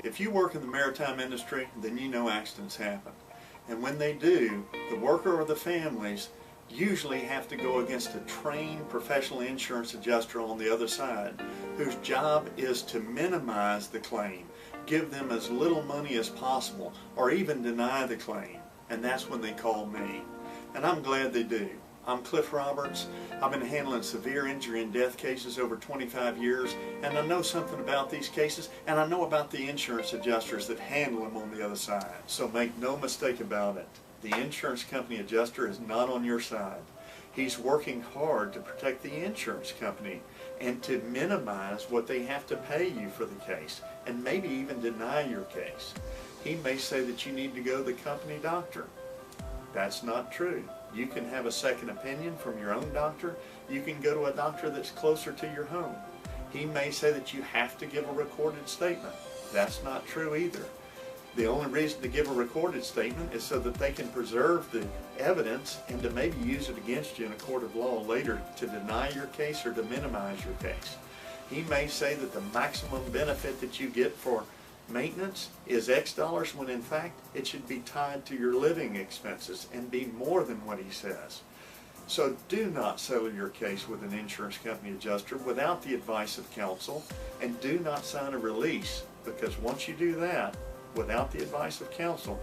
If you work in the maritime industry, then you know accidents happen. And when they do, the worker or the families usually have to go against a trained professional insurance adjuster on the other side, whose job is to minimize the claim, give them as little money as possible, or even deny the claim. And that's when they call me. And I'm glad they do. I'm Cliff Roberts. I've been handling severe injury and death cases over 25 years, and I know something about these cases, and I know about the insurance adjusters that handle them on the other side. So make no mistake about it. The insurance company adjuster is not on your side. He's working hard to protect the insurance company and to minimize what they have to pay you for the case, and maybe even deny your case. He may say that you need to go to the company doctor. That's not true. You can have a second opinion from your own doctor. You can go to a doctor that's closer to your home. He may say that you have to give a recorded statement. That's not true either. The only reason to give a recorded statement is so that they can preserve the evidence and to maybe use it against you in a court of law later to deny your case or to minimize your case. He may say that the maximum benefit that you get for maintenance is X dollars, when in fact it should be tied to your living expenses and be more than what he says. So do not settle your case with an insurance company adjuster without the advice of counsel, and do not sign a release, because once you do that without the advice of counsel,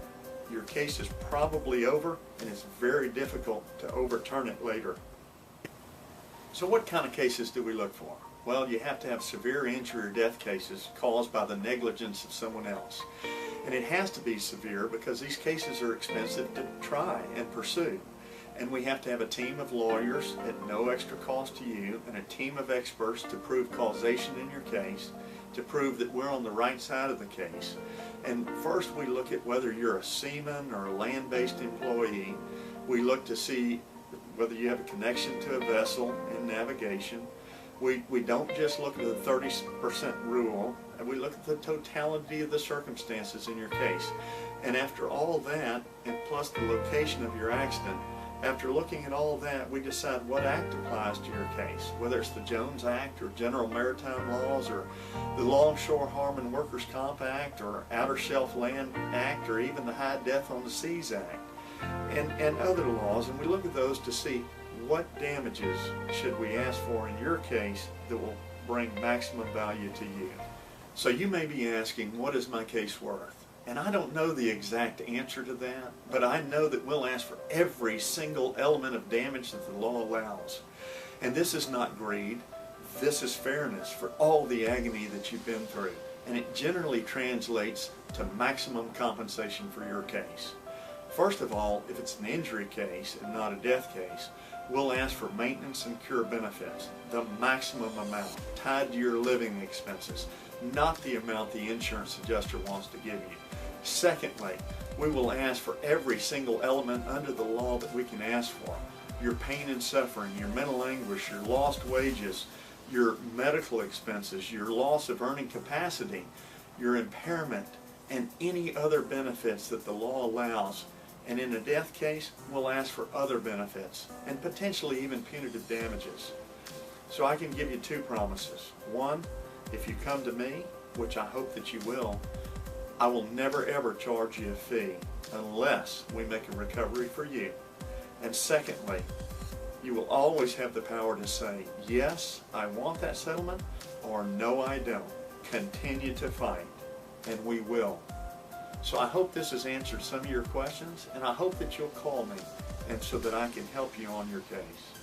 your case is probably over and it's very difficult to overturn it later. So what kind of cases do we look for? Well, you have to have severe injury or death cases caused by the negligence of someone else. And it has to be severe because these cases are expensive to try and pursue. And we have to have a team of lawyers at no extra cost to you, and a team of experts to prove causation in your case, to prove that we're on the right side of the case. And first we look at whether you're a seaman or a land-based employee. We look to see whether you have a connection to a vessel in navigation. We don't just look at the 30% rule, and we look at the totality of the circumstances in your case. And after all that, and plus the location of your accident, after looking at all that, we decide what act applies to your case, whether it's the Jones Act or General Maritime Laws or the Longshore Harm and Workers' Comp Act or Outer Shelf Land Act or even the High Death on the Seas Act and other laws. And we look at those to see what damages should we ask for in your case that will bring maximum value to you. So you may be asking, what is my case worth? And I don't know the exact answer to that, but I know that we'll ask for every single element of damage that the law allows. And this is not greed, this is fairness for all the agony that you've been through. And it generally translates to maximum compensation for your case. First of all, if it's an injury case and not a death case, we'll ask for maintenance and cure benefits, the maximum amount tied to your living expenses, not the amount the insurance adjuster wants to give you. Secondly, we will ask for every single element under the law that we can ask for. Your pain and suffering, your mental anguish, your lost wages, your medical expenses, your loss of earning capacity, your impairment, and any other benefits that the law allows. And in a death case, we'll ask for other benefits and potentially even punitive damages. So I can give you two promises. One, if you come to me, which I hope that you will, I will never ever charge you a fee unless we make a recovery for you. And secondly, you will always have the power to say, yes, I want that settlement, or no, I don't. Continue to fight, and we will. So I hope this has answered some of your questions, and I hope that you'll call me and so that I can help you on your case.